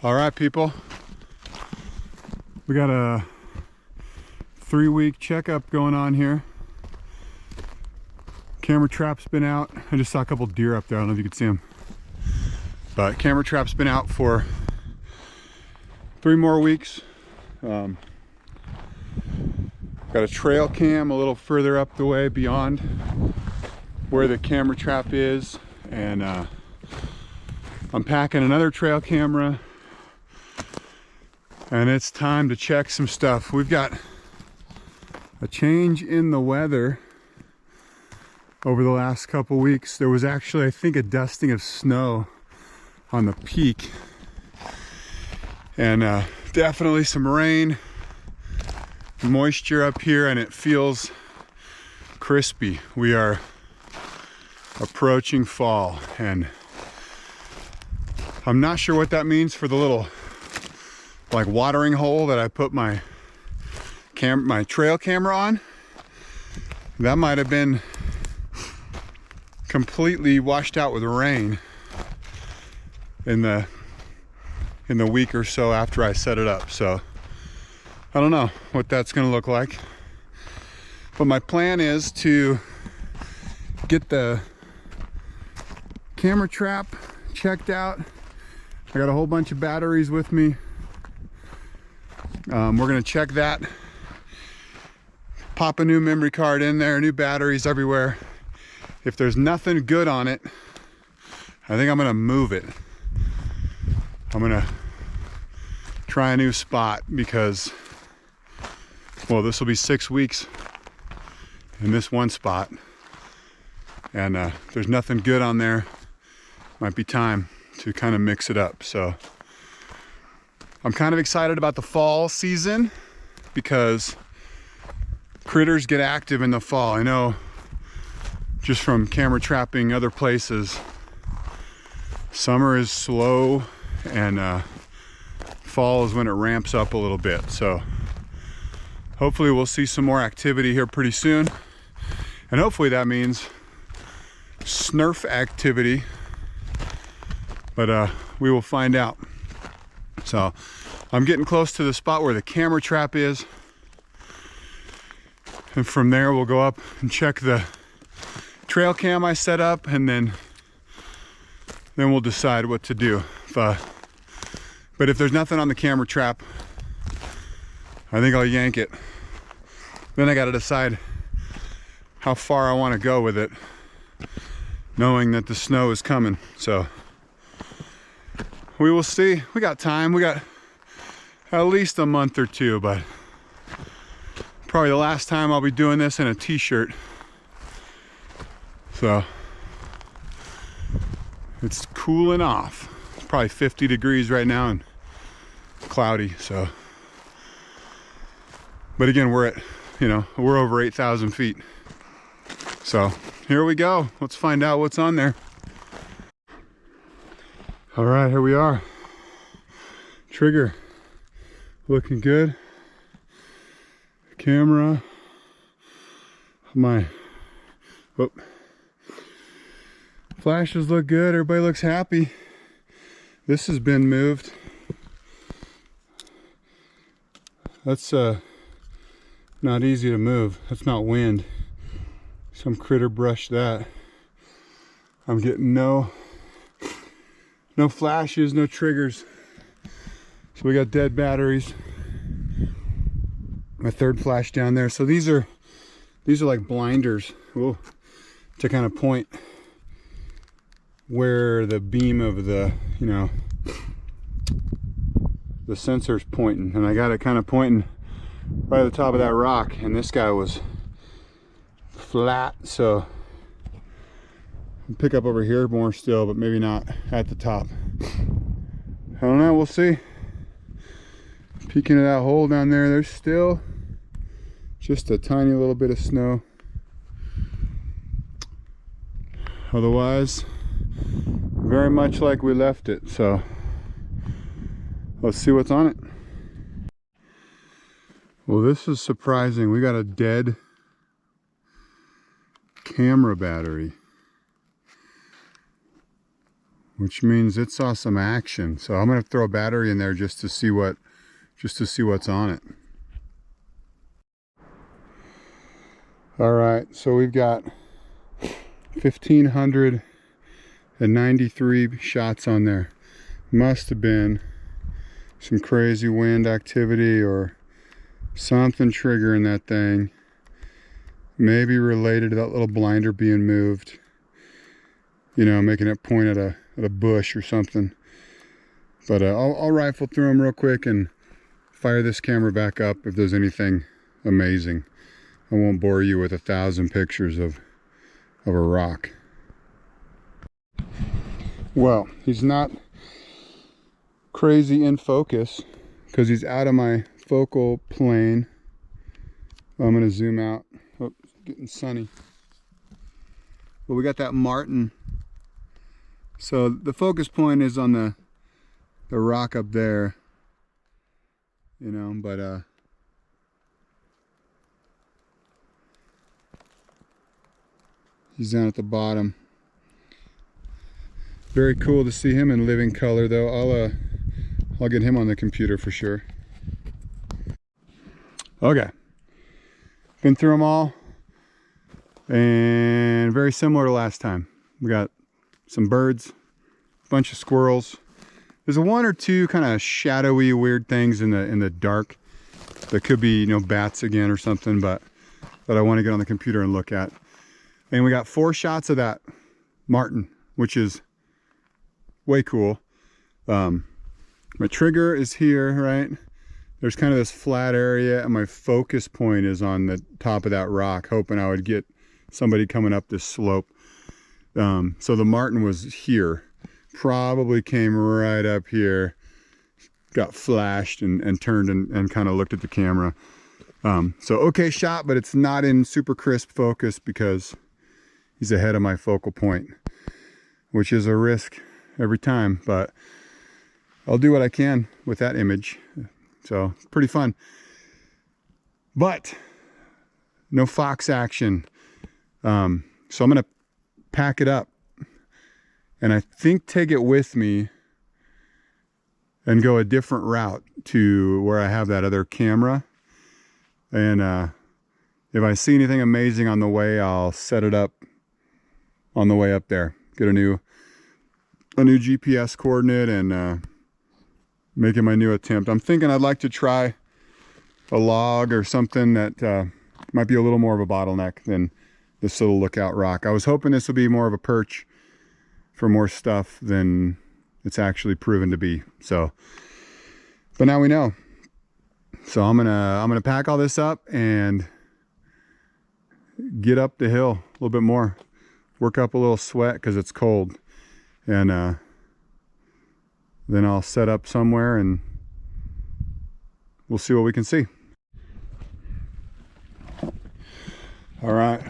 All right, people. We got a 3-week checkup going on here. Camera trap's been out. I just saw a couple deer up there. I don't know if you could see them. But camera trap's been out for 3 more weeks. Got a trail cam a little further up the way beyond where the camera trap is. And I'm packing another trail camera. And it's time to check some stuff. We've got a change in the weather over the last couple weeks. There was actually, I think, a dusting of snow on the peak. And definitely some rain, moisture up here, and it feels crispy. We are approaching fall, and I'm not sure what that means for the little like watering hole that I put my trail camera on. That might have been completely washed out with rain in the week or so after I set it up. So I don't know what that's gonna look like, but my plan is to get the camera trap checked out. I got a whole bunch of batteries with me. We're gonna check that, pop a new memory card in there, new batteries everywhere. If there's nothing good on it, I think I'm gonna move it. I'm gonna try a new spot because, well, this will be 6 weeks in this one spot, and if there's nothing good on there, might be time to kind of mix it up. So I'm kind of excited about the fall season because critters get active in the fall. I know just from camera trapping other places, summer is slow and fall is when it ramps up a little bit. So hopefully we'll see some more activity here pretty soon, and hopefully that means SNRF activity, but we will find out. So I'm getting close to the spot where the camera trap is, and from there we'll go up and check the trail cam I set up, and then we'll decide what to do. But if there's nothing on the camera trap, I think I'll yank it. Then I got to decide how far I want to go with it, knowing that the snow is coming. So we will see. We got time. We got at least a month or two, but probably the last time I'll be doing this in a t-shirt. So it's cooling off. It's probably 50 degrees right now and cloudy. So, but again, we're at, we're over 8,000 feet. So here we go. Let's find out what's on there. All right, here we are. Trigger looking good. Camera, flashes look good. Everybody looks happy. This has been moved. That's not easy to move. That's not wind. Some critter brushed that. I'm getting no flashes, no triggers. So we got dead batteries. My third flash down there. So these are like blinders. Whoa, to kind of point where the beam of the the sensor's pointing, and I got it kind of pointing right at the top of that rock, and this guy was flat, so I'll pick up over here more still, but maybe not at the top. I don't know, we'll see. Peeking at that hole down there, there's still just a tiny little bit of snow. Otherwise, very much like we left it. So let's see what's on it. Well, this is surprising. We got a dead camera battery. which means it saw some action. So I'm gonna throw a battery in there just to see what's on it. All right, so we've got 1,593 shots on there. Must have been some crazy wind activity or something triggering that thing. Maybe related to that little blinder being moved. You know, making it point at a bush or something. But I'll rifle through them real quick and fire this camera back up if there's anything amazing. I won't bore you with 1,000 pictures of a rock. Well, he's not crazy in focus because he's out of my focal plane. I'm going to zoom out. Oh, it's getting sunny. Well, we got that Marten. So the focus point is on the rock up there, you know, but he's down at the bottom. Very cool to see him in living color, though. I'll get him on the computer for sure. Okay, been through them all, and very similar to last time. We got some birds, a bunch of squirrels. There's one or two kind of shadowy, weird things in the dark that could be, you know, bats again or something, but that I want to get on the computer and look at. And we got 4 shots of that Marten, which is way cool. My trigger is here, right? There's kind of this flat area, and my focus point is on the top of that rock, hoping I would get somebody coming up this slope. So the Marten was here, probably came right up here, got flashed and turned and kind of looked at the camera. So okay shot, but it's not in super crisp focus because he's ahead of my focal point, which is a risk every time, but I'll do what I can with that image. So pretty fun, but no fox action. So I'm gonna pack it up and I think take it with me and go a different route to where I have that other camera. And if I see anything amazing on the way, I'll set it up on the way up there. Get a new GPS coordinate and make it my new attempt. I'm thinking I'd like to try a log or something that might be a little more of a bottleneck than this little lookout rock. I was hoping this would be more of a perch for more stuff than it's actually proven to be. So, but now we know. So I'm gonna pack all this up and get up the hill a little bit more, work up a little sweat because it's cold, and then I'll set up somewhere and we'll see what we can see. All right,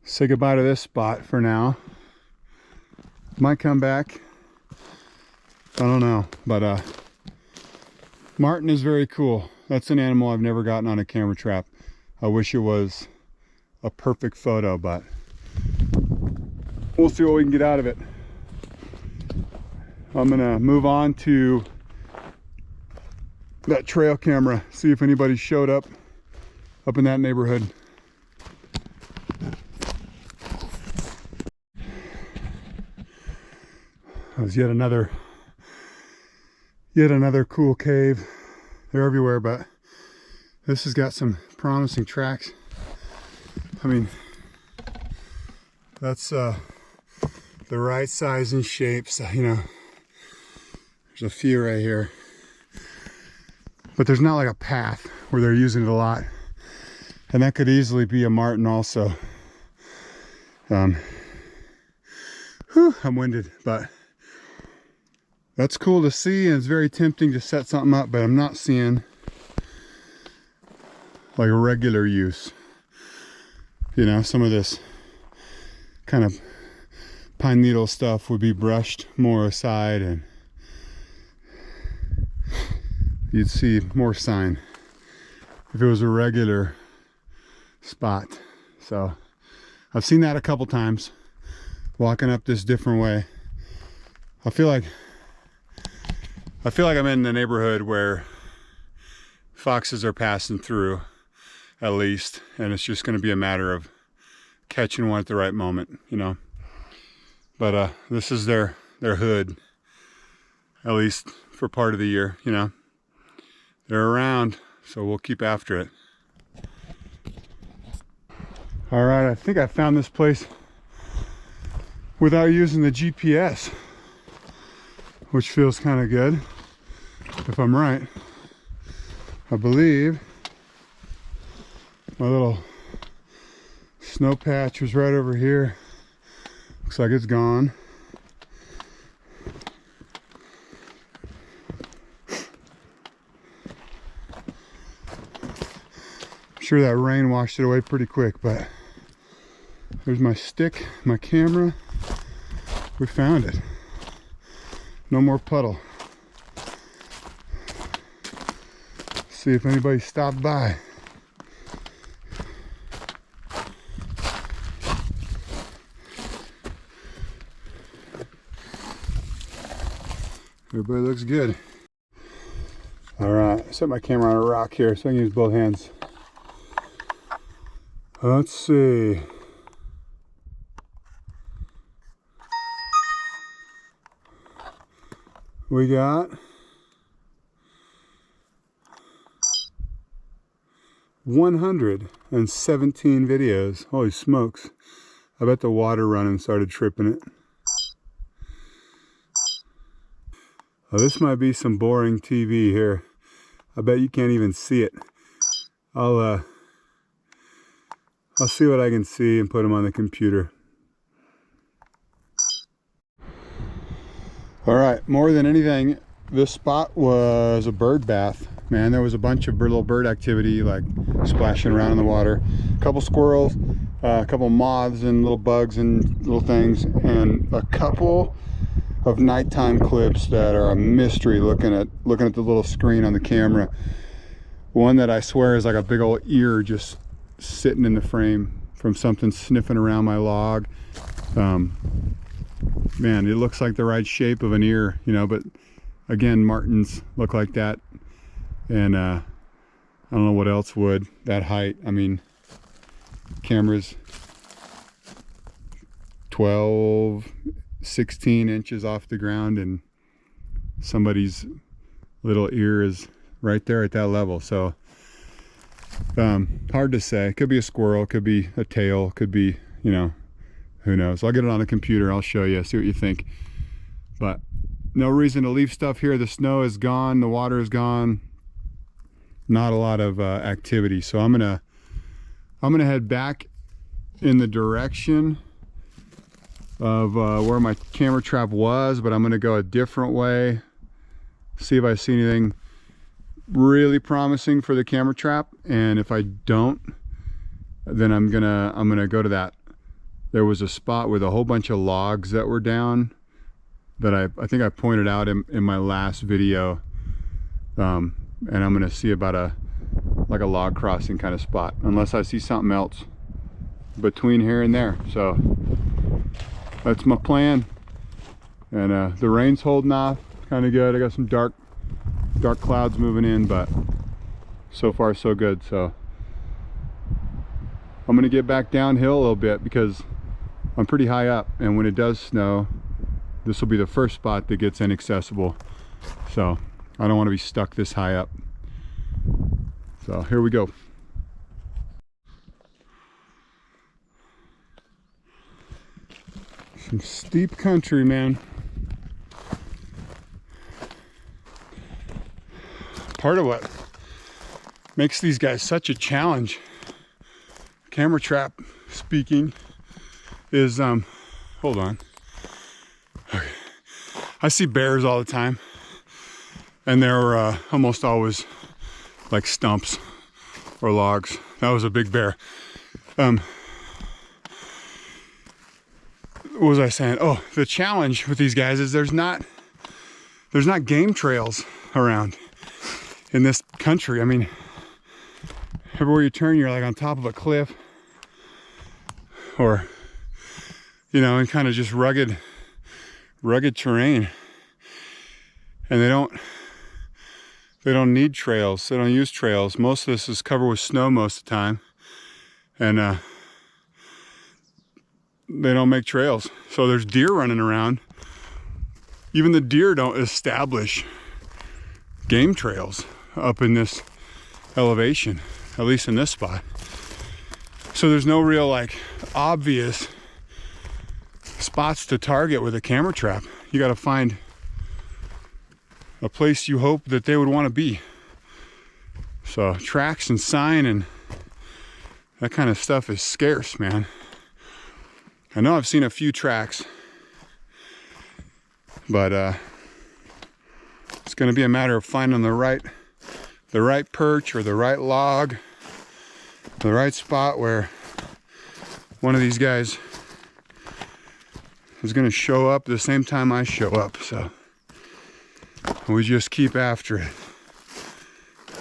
say goodbye to this spot for now. Might come back, I don't know, but Marten is very cool. That's an animal I've never gotten on a camera trap. I wish it was a perfect photo, but we'll see what we can get out of it. I'm gonna move on to that trail camera, see if anybody showed up in that neighborhood. There's yet another cool cave. They're everywhere, but this has got some promising tracks. I mean, that's the right size and shape, so, you know, there's a few right here, but there's not like a path where they're using it a lot, and that could easily be a Marten also. I'm winded, but that's cool to see, and it's very tempting to set something up, but I'm not seeing like regular use. You know, some of this kind of pine needle stuff would be brushed more aside and you'd see more sign if it was a regular spot. So I've seen that a couple times walking up this different way, I feel like I'm in the neighborhood where foxes are passing through, at least, and it's just going to be a matter of catching one at the right moment, you know. But this is their hood, at least for part of the year, you know. They're around, so we'll keep after it. All right, I think I found this place without using the GPS, which feels kind of good, if I'm right. I believe my little snow patch was right over here. Looks like it's gone. I'm sure that rain washed it away pretty quick, but there's my stick, my camera. We found it. No more puddle. See if anybody stopped by. Everybody looks good. All right, set my camera on a rock here so I can use both hands. Let's see. We got 117 videos. Holy smokes. I bet the water running started tripping it. Oh, this might be some boring TV here. I bet you can't even see it. I'll see what I can see and put them on the computer. All right, more than anything, this spot was a bird bath. Man, there was a bunch of little bird activity, like splashing around in the water. A couple squirrels, a couple moths and little bugs and little things, and a couple of nighttime clips that are a mystery looking at the little screen on the camera. One that I swear is like a big old ear just sitting in the frame from something sniffing around my log. Man, it looks like the right shape of an ear, you know, but again, Martens look like that. And I don't know what else would, that height. I mean, camera's 12, 16 inches off the ground, and somebody's little ear is right there at that level. So hard to say. Could be a squirrel, could be a tail, could be, you know, who knows. I'll get it on the computer, I'll show you, see what you think. But no reason to leave stuff here. The snow is gone, the water is gone, not a lot of activity. So I'm gonna head back in the direction of where my camera trap was, but I'm gonna go a different way, see if I see anything really promising for the camera trap. And if I don't, then I'm gonna go to that. There was a spot with a whole bunch of logs that were down that I think I pointed out in my last video, and I'm gonna see about like a log crossing kind of spot, unless I see something else between here and there. So that's my plan. And the rain's holding off kind of good. I got some dark clouds moving in, but so far so good. So I'm gonna get back downhill a little bit because I'm pretty high up, and when it does snow, this will be the first spot that gets inaccessible. So I don't want to be stuck this high up. So here we go. Some steep country, man. Part of what makes these guys such a challenge, camera trap speaking, is hold on. Okay. I see bears all the time, and they're almost always like stumps or logs. That was a big bear. What was I saying? Oh, the challenge with these guys is there's not game trails around in this country. I mean, everywhere you turn, you're like on top of a cliff, or, you know, and kind of just rugged rugged terrain, and they don't need trails. They don't use trails. Most of this is covered with snow most of the time, and they don't make trails. So there's deer running around. Even the deer don't establish game trails up in this elevation, at least in this spot. So there's no real like obvious spots to target with a camera trap. You got to find a place you hope that they would want to be. So tracks and sign and that kind of stuff is scarce, man. I know I've seen a few tracks, but it's going to be a matter of finding the right perch or the right log, the right spot where one of these guys is going to show up the same time I show up. So we just keep after it.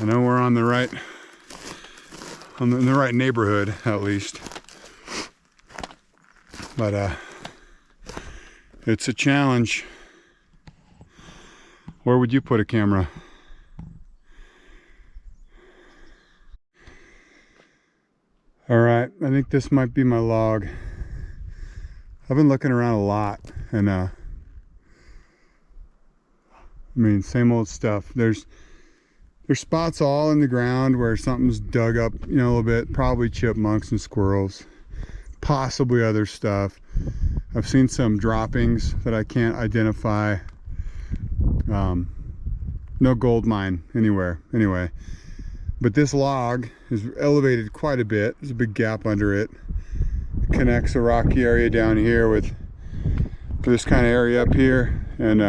I know we're on the right, in the right neighborhood at least, but it's a challenge. Where would you put a camera? All right, I think this might be my log. I've been looking around a lot, and I mean, same old stuff. There's spots all in the ground where something's dug up, you know, a little bit. Probably chipmunks and squirrels, possibly other stuff. I've seen some droppings that I can't identify. No gold mine anywhere, anyway. But this log is elevated quite a bit. There's a big gap under it. It connects a rocky area down here with this kind of area up here, and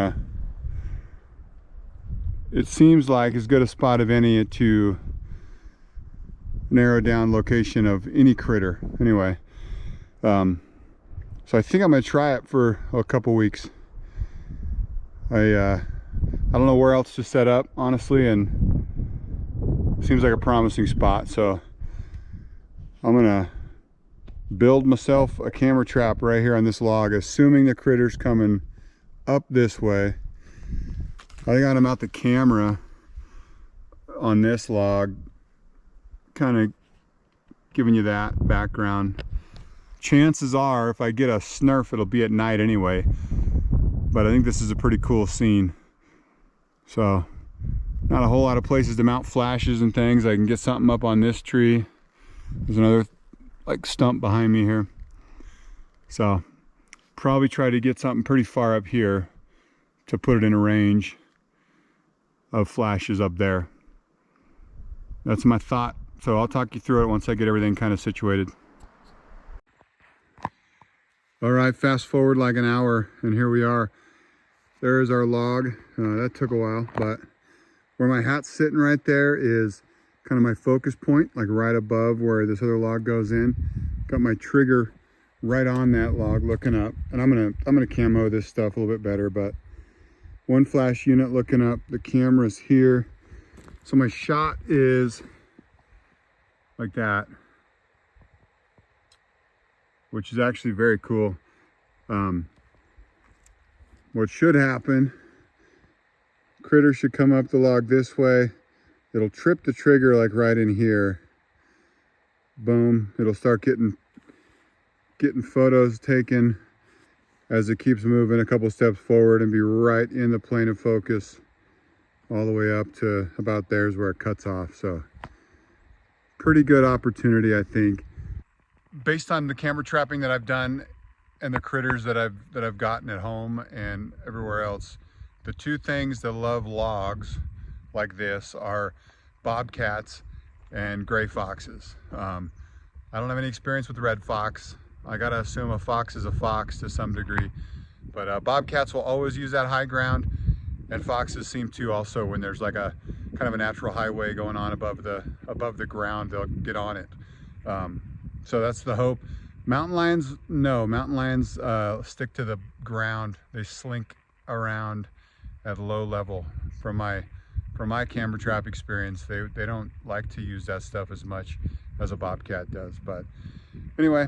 it seems like as good a spot of any to narrow down location of any critter. Anyway, so I think I'm gonna try it for a couple weeks. I don't know where else to set up, honestly, and it seems like a promising spot. So I'm gonna build myself a camera trap right here on this log, assuming the critter's coming up this way. I got to mount the camera on this log, kind of giving you that background. Chances are, if I get a SNRF, it'll be at night anyway. But I think this is a pretty cool scene. So, not a whole lot of places to mount flashes and things. I can get something up on this tree. There's another like stump behind me here. So, probably try to get something pretty far up here to put it in a range of flashes up there. That's my thought. So I'll talk you through it once I get everything kind of situated. All right, fast forward like an hour, and here we are. There's our log. That took a while, but where my hat's sitting right there is kind of my focus point, like right above where this other log goes in. Got my trigger right on that log looking up, and I'm gonna camo this stuff a little bit better, but one flash unit looking up, the camera's here. So my shot is like that, which is actually very cool. What should happen, critter should come up the log this way. It'll trip the trigger like right in here. Boom, it'll start getting photos taken as it keeps moving a couple steps forward and be right in the plane of focus all the way up to about there's where it cuts off. So pretty good opportunity, I think. Based on the camera trapping that I've done and the critters that I've gotten at home and everywhere else, the two things that love logs like this are bobcats and gray foxes. I don't have any experience with red fox. I gotta assume a fox is a fox to some degree, but bobcats will always use that high ground, and foxes seem to also when there's like a kind of a natural highway going on above the ground, they'll get on it. So that's the hope. Mountain lions, no. Mountain lions stick to the ground. They slink around at low level. From my camera trap experience, they don't like to use that stuff as much as a bobcat does. But anyway,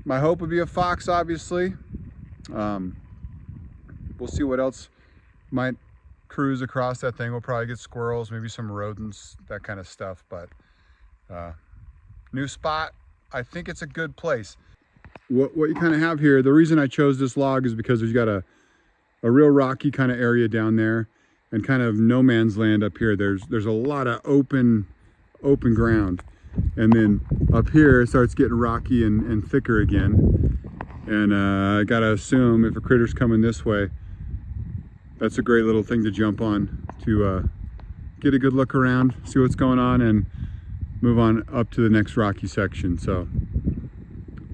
my hope would be a fox, obviously. We'll We'll see what else might cruise across that thing. We'll probably get squirrels, maybe some rodents, that kind of stuff. But new spot. I think it's a good place. What you kind of have here, the reason I chose this log is because there's got a real rocky kind of area down there and kind of no man's land up here. There's a lot of open ground. And then up here it starts getting rocky and thicker again. And I gotta assume if a critter's coming this way, that's a great little thing to jump on to get a good look around, see what's going on, and move on up to the next rocky section. So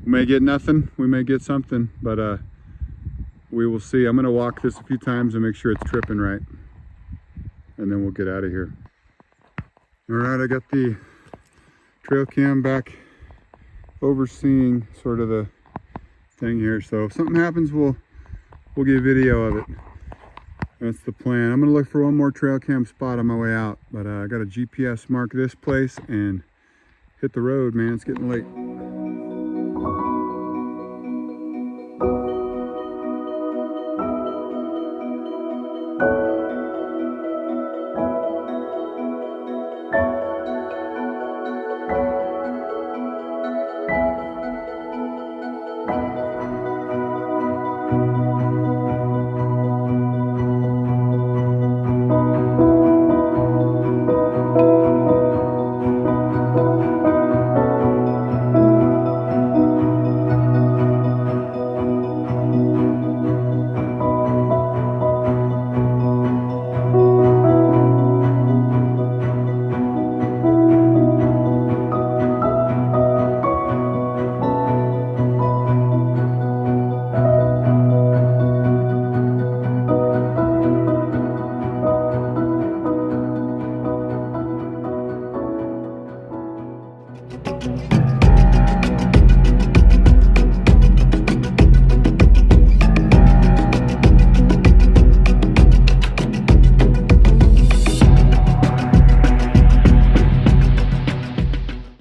we may get nothing, we may get something, but we will see. I'm gonna walk this a few times and make sure it's tripping right, and then we'll get out of here. All right, I got the trail cam back overseeing sort of the thing here. So if something happens, we'll get video of it. That's the plan. I'm gonna look for one more trail cam spot on my way out, but I got a GPS mark this place and hit the road, man. It's getting late.